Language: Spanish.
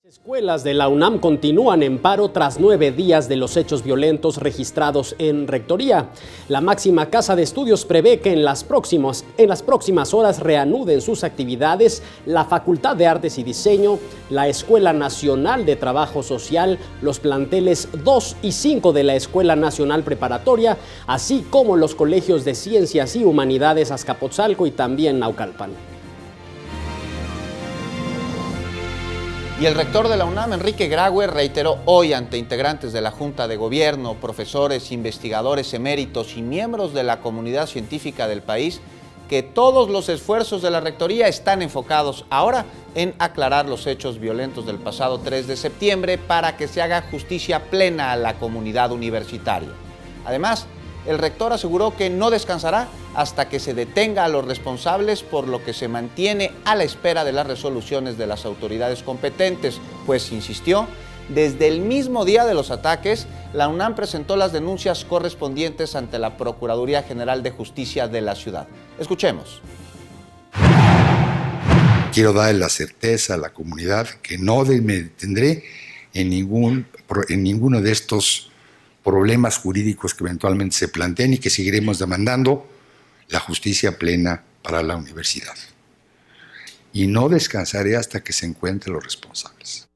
Escuelas de la UNAM continúan en paro tras 9 días de los hechos violentos registrados en Rectoría. La máxima casa de estudios prevé que en las próximas horas reanuden sus actividades la Facultad de Artes y Diseño, la Escuela Nacional de Trabajo Social, los planteles 2 y 5 de la Escuela Nacional Preparatoria, así como los colegios de Ciencias y Humanidades Azcapotzalco y también Naucalpan. Y el rector de la UNAM, Enrique Graue, reiteró hoy ante integrantes de la Junta de Gobierno, profesores, investigadores eméritos y miembros de la comunidad científica del país que todos los esfuerzos de la Rectoría están enfocados ahora en aclarar los hechos violentos del pasado 3 de septiembre para que se haga justicia plena a la comunidad universitaria. Además, el rector aseguró que no descansará hasta que se detenga a los responsables, por lo que se mantiene a la espera de las resoluciones de las autoridades competentes, pues insistió, desde el mismo día de los ataques, la UNAM presentó las denuncias correspondientes ante la Procuraduría General de Justicia de la ciudad. Escuchemos. Quiero darle la certeza a la comunidad que no me detendré en ninguno de estos problemas jurídicos que eventualmente se planteen y que seguiremos demandando la justicia plena para la universidad. Y no descansaré hasta que se encuentren los responsables.